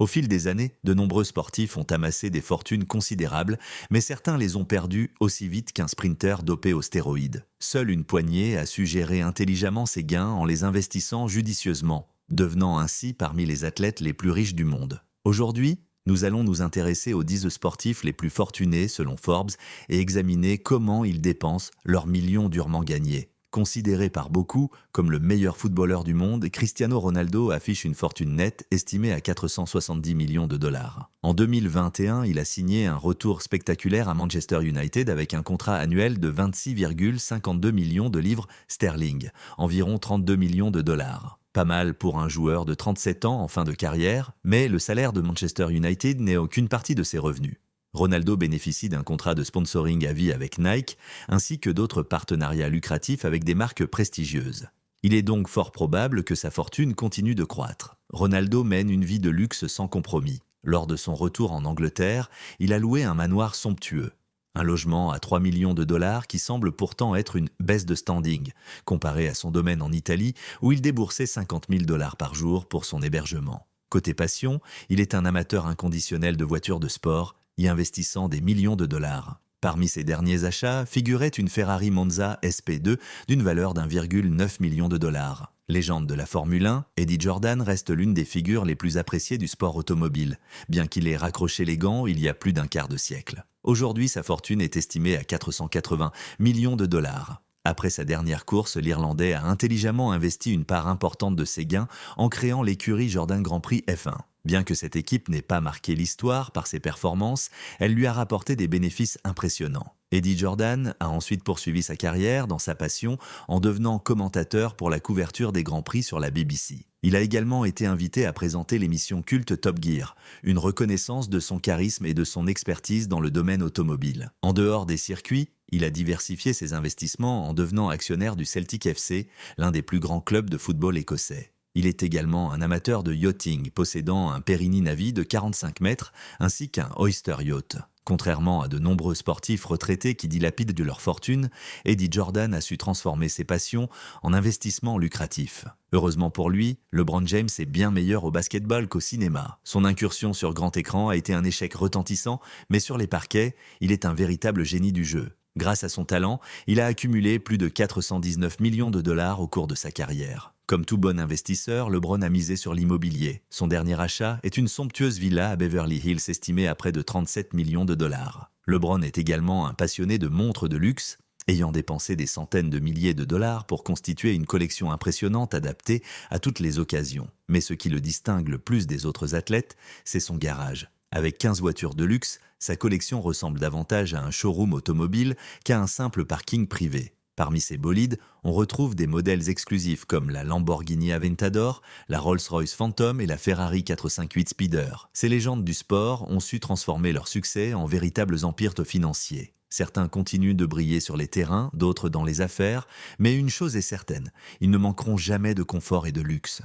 Au fil des années, de nombreux sportifs ont amassé des fortunes considérables, mais certains les ont perdues aussi vite qu'un sprinter dopé aux stéroïdes. Seule une poignée a su gérer intelligemment ses gains en les investissant judicieusement, devenant ainsi parmi les athlètes les plus riches du monde. Aujourd'hui, nous allons nous intéresser aux 10 sportifs les plus fortunés selon Forbes et examiner comment ils dépensent leurs millions durement gagnés. Considéré par beaucoup comme le meilleur footballeur du monde, Cristiano Ronaldo affiche une fortune nette estimée à 470 millions de dollars. En 2021, il a signé un retour spectaculaire à Manchester United avec un contrat annuel de 26,52 millions de livres sterling, environ 32 millions de dollars. Pas mal pour un joueur de 37 ans en fin de carrière, mais le salaire de Manchester United n'est aucune partie de ses revenus. Ronaldo bénéficie d'un contrat de sponsoring à vie avec Nike, ainsi que d'autres partenariats lucratifs avec des marques prestigieuses. Il est donc fort probable que sa fortune continue de croître. Ronaldo mène une vie de luxe sans compromis. Lors de son retour en Angleterre, il a loué un manoir somptueux. Un logement à 3 millions de dollars qui semble pourtant être une baisse de standing, comparé à son domaine en Italie où il déboursait 50 000 dollars par jour pour son hébergement. Côté passion, il est un amateur inconditionnel de voitures de sport, y investissant des millions de dollars. Parmi ses derniers achats figurait une Ferrari Monza SP2 d'une valeur d'1,9 million de dollars. Légende de la Formule 1, Eddie Jordan reste l'une des figures les plus appréciées du sport automobile, bien qu'il ait raccroché les gants il y a plus d'un quart de siècle. Aujourd'hui, sa fortune est estimée à 480 millions de dollars. Après sa dernière course, l'Irlandais a intelligemment investi une part importante de ses gains en créant l'écurie Jordan Grand Prix F1. Bien que cette équipe n'ait pas marqué l'histoire par ses performances, elle lui a rapporté des bénéfices impressionnants. Eddie Jordan a ensuite poursuivi sa carrière dans sa passion en devenant commentateur pour la couverture des Grands Prix sur la BBC. Il a également été invité à présenter l'émission culte Top Gear, une reconnaissance de son charisme et de son expertise dans le domaine automobile. En dehors des circuits, il a diversifié ses investissements en devenant actionnaire du Celtic FC, l'un des plus grands clubs de football écossais. Il est également un amateur de yachting, possédant un Perini Navi de 45 mètres ainsi qu'un Oyster Yacht. Contrairement à de nombreux sportifs retraités qui dilapident de leur fortune, Eddie Jordan a su transformer ses passions en investissements lucratifs. Heureusement pour lui, LeBron James est bien meilleur au basketball qu'au cinéma. Son incursion sur grand écran a été un échec retentissant, mais sur les parquets, il est un véritable génie du jeu. Grâce à son talent, il a accumulé plus de 419 millions de dollars au cours de sa carrière. Comme tout bon investisseur, LeBron a misé sur l'immobilier. Son dernier achat est une somptueuse villa à Beverly Hills estimée à près de 37 millions de dollars. LeBron est également un passionné de montres de luxe, ayant dépensé des centaines de milliers de dollars pour constituer une collection impressionnante adaptée à toutes les occasions. Mais ce qui le distingue le plus des autres athlètes, c'est son garage. Avec 15 voitures de luxe, sa collection ressemble davantage à un showroom automobile qu'à un simple parking privé. Parmi ces bolides, on retrouve des modèles exclusifs comme la Lamborghini Aventador, la Rolls-Royce Phantom et la Ferrari 458 Speeder. Ces légendes du sport ont su transformer leur succès en véritables empires financiers. Certains continuent de briller sur les terrains, d'autres dans les affaires, mais une chose est certaine, ils ne manqueront jamais de confort et de luxe.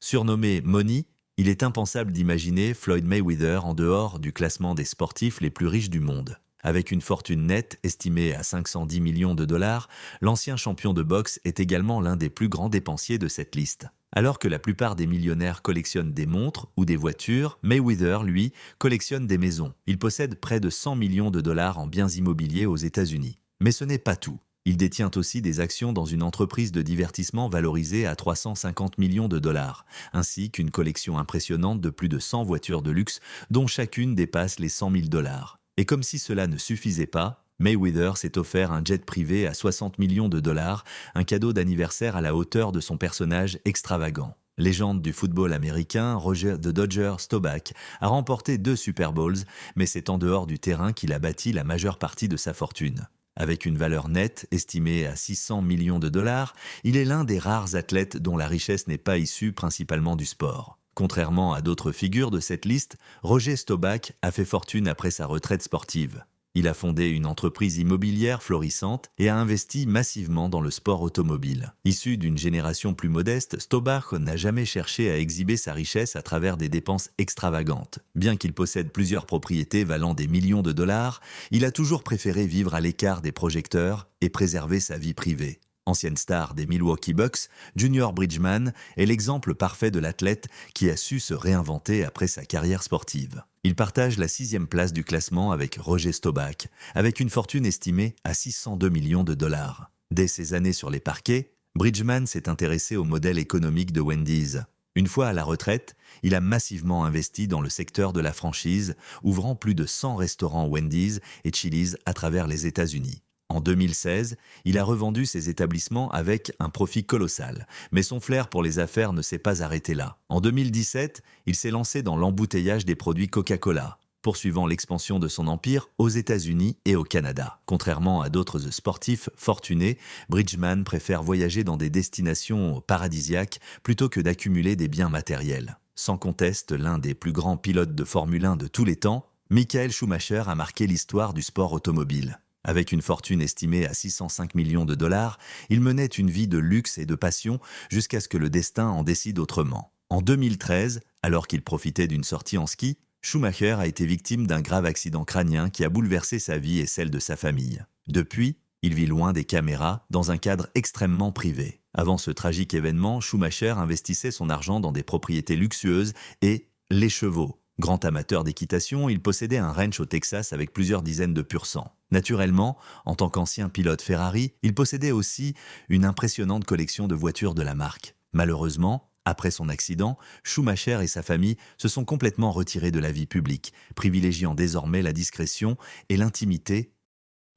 Surnommé Money, il est impensable d'imaginer Floyd Mayweather en dehors du classement des sportifs les plus riches du monde. Avec une fortune nette estimée à 510 millions de dollars, l'ancien champion de boxe est également l'un des plus grands dépensiers de cette liste. Alors que la plupart des millionnaires collectionnent des montres ou des voitures, Mayweather, lui, collectionne des maisons. Il possède près de 100 millions de dollars en biens immobiliers aux États-Unis. Mais ce n'est pas tout. Il détient aussi des actions dans une entreprise de divertissement valorisée à 350 millions de dollars, ainsi qu'une collection impressionnante de plus de 100 voitures de luxe, dont chacune dépasse les 100 000 dollars. Et comme si cela ne suffisait pas, Mayweather s'est offert un jet privé à 60 millions de dollars, un cadeau d'anniversaire à la hauteur de son personnage extravagant. Légende du football américain, Roger the Dodger Staubach a remporté 2 Super Bowls, mais c'est en dehors du terrain qu'il a bâti la majeure partie de sa fortune. Avec une valeur nette estimée à 600 millions de dollars, il est l'un des rares athlètes dont la richesse n'est pas issue principalement du sport. Contrairement à d'autres figures de cette liste, Roger Staubach a fait fortune après sa retraite sportive. Il a fondé une entreprise immobilière florissante et a investi massivement dans le sport automobile. Issu d'une génération plus modeste, Staubach n'a jamais cherché à exhiber sa richesse à travers des dépenses extravagantes. Bien qu'il possède plusieurs propriétés valant des millions de dollars, il a toujours préféré vivre à l'écart des projecteurs et préserver sa vie privée. Ancienne star des Milwaukee Bucks, Junior Bridgeman est l'exemple parfait de l'athlète qui a su se réinventer après sa carrière sportive. Il partage la 6e place du classement avec Roger Staubach, avec une fortune estimée à 602 millions de dollars. Dès ses années sur les parquets, Bridgeman s'est intéressé au modèle économique de Wendy's. Une fois à la retraite, il a massivement investi dans le secteur de la franchise, ouvrant plus de 100 restaurants Wendy's et Chili's à travers les États-Unis. En 2016, il a revendu ses établissements avec un profit colossal, mais son flair pour les affaires ne s'est pas arrêté là. En 2017, il s'est lancé dans l'embouteillage des produits Coca-Cola, poursuivant l'expansion de son empire aux États-Unis et au Canada. Contrairement à d'autres sportifs fortunés, Bridgeman préfère voyager dans des destinations paradisiaques plutôt que d'accumuler des biens matériels. Sans conteste, l'un des plus grands pilotes de Formule 1 de tous les temps, Michael Schumacher a marqué l'histoire du sport automobile. Avec une fortune estimée à 605 millions de dollars, il menait une vie de luxe et de passion jusqu'à ce que le destin en décide autrement. En 2013, alors qu'il profitait d'une sortie en ski, Schumacher a été victime d'un grave accident crânien qui a bouleversé sa vie et celle de sa famille. Depuis, il vit loin des caméras, dans un cadre extrêmement privé. Avant ce tragique événement, Schumacher investissait son argent dans des propriétés luxueuses et les chevaux. Grand amateur d'équitation, il possédait un ranch au Texas avec plusieurs dizaines de pur-sang. Naturellement, en tant qu'ancien pilote Ferrari, il possédait aussi une impressionnante collection de voitures de la marque. Malheureusement, après son accident, Schumacher et sa famille se sont complètement retirés de la vie publique, privilégiant désormais la discrétion et l'intimité.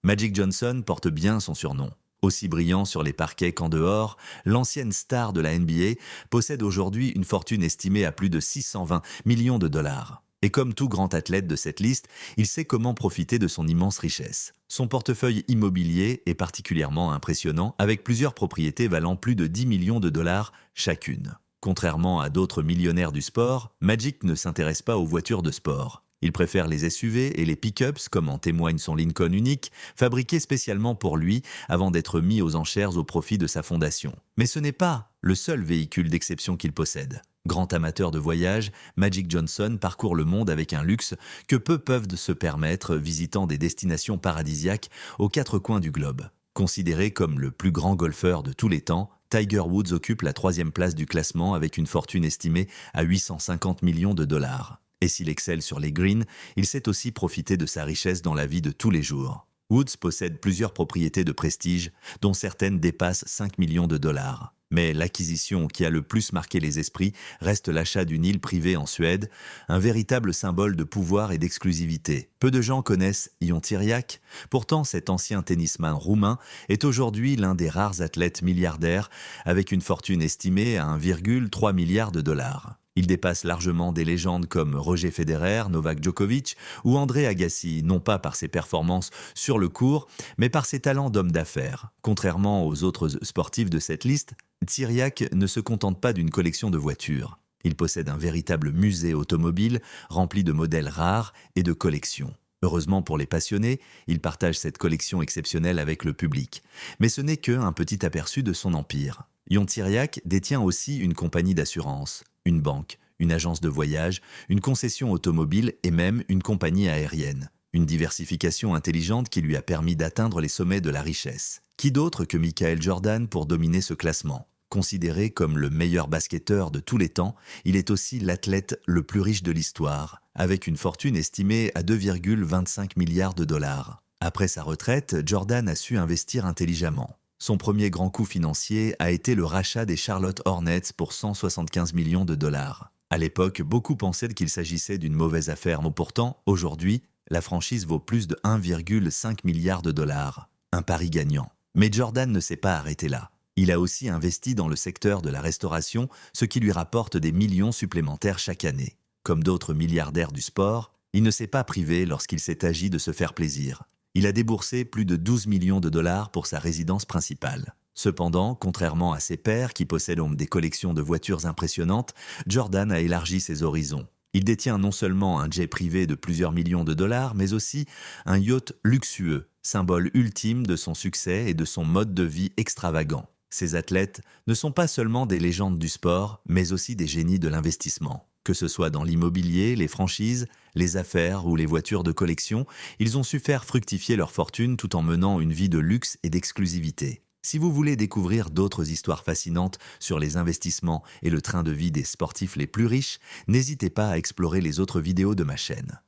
Magic Johnson porte bien son surnom. Aussi brillant sur les parquets qu'en dehors, l'ancienne star de la NBA possède aujourd'hui une fortune estimée à plus de 620 millions de dollars. Et comme tout grand athlète de cette liste, il sait comment profiter de son immense richesse. Son portefeuille immobilier est particulièrement impressionnant, avec plusieurs propriétés valant plus de 10 millions de dollars chacune. Contrairement à d'autres millionnaires du sport, Magic ne s'intéresse pas aux voitures de sport. Il préfère les SUV et les pick-ups, comme en témoigne son Lincoln unique, fabriqué spécialement pour lui avant d'être mis aux enchères au profit de sa fondation. Mais ce n'est pas le seul véhicule d'exception qu'il possède. Grand amateur de voyage, Magic Johnson parcourt le monde avec un luxe que peu peuvent se permettre, visitant des destinations paradisiaques aux 4 coins du globe. Considéré comme le plus grand golfeur de tous les temps, Tiger Woods occupe la 3e place du classement avec une fortune estimée à 850 millions de dollars. Et s'il excelle sur les greens, il sait aussi profiter de sa richesse dans la vie de tous les jours. Woods possède plusieurs propriétés de prestige, dont certaines dépassent 5 millions de dollars. Mais l'acquisition qui a le plus marqué les esprits reste l'achat d'une île privée en Suède, un véritable symbole de pouvoir et d'exclusivité. Peu de gens connaissent Ion Tiriac, pourtant cet ancien tennisman roumain est aujourd'hui l'un des rares athlètes milliardaires avec une fortune estimée à 1,3 milliard de dollars. Il dépasse largement des légendes comme Roger Federer, Novak Djokovic ou André Agassi, non pas par ses performances sur le court, mais par ses talents d'homme d'affaires. Contrairement aux autres sportifs de cette liste, Tiriac ne se contente pas d'une collection de voitures. Il possède un véritable musée automobile rempli de modèles rares et de collections. Heureusement pour les passionnés, il partage cette collection exceptionnelle avec le public. Mais ce n'est qu'un petit aperçu de son empire. Ion Tiriac détient aussi une compagnie d'assurance, une banque, une agence de voyage, une concession automobile et même une compagnie aérienne. Une diversification intelligente qui lui a permis d'atteindre les sommets de la richesse. Qui d'autre que Michael Jordan pour dominer ce classement ? Considéré comme le meilleur basketteur de tous les temps, il est aussi l'athlète le plus riche de l'histoire, avec une fortune estimée à 2,25 milliards de dollars. Après sa retraite, Jordan a su investir intelligemment. Son premier grand coup financier a été le rachat des Charlotte Hornets pour 175 millions de dollars. À l'époque, beaucoup pensaient qu'il s'agissait d'une mauvaise affaire, mais pourtant, aujourd'hui, la franchise vaut plus de 1,5 milliard de dollars. Un pari gagnant. Mais Jordan ne s'est pas arrêté là. Il a aussi investi dans le secteur de la restauration, ce qui lui rapporte des millions supplémentaires chaque année. Comme d'autres milliardaires du sport, il ne s'est pas privé lorsqu'il s'est agi de se faire plaisir. Il a déboursé plus de 12 millions de dollars pour sa résidence principale. Cependant, contrairement à ses pairs qui possèdent des collections de voitures impressionnantes, Jordan a élargi ses horizons. Il détient non seulement un jet privé de plusieurs millions de dollars, mais aussi un yacht luxueux, symbole ultime de son succès et de son mode de vie extravagant. Ces athlètes ne sont pas seulement des légendes du sport, mais aussi des génies de l'investissement. Que ce soit dans l'immobilier, les franchises, les affaires ou les voitures de collection, ils ont su faire fructifier leur fortune tout en menant une vie de luxe et d'exclusivité. Si vous voulez découvrir d'autres histoires fascinantes sur les investissements et le train de vie des sportifs les plus riches, n'hésitez pas à explorer les autres vidéos de ma chaîne.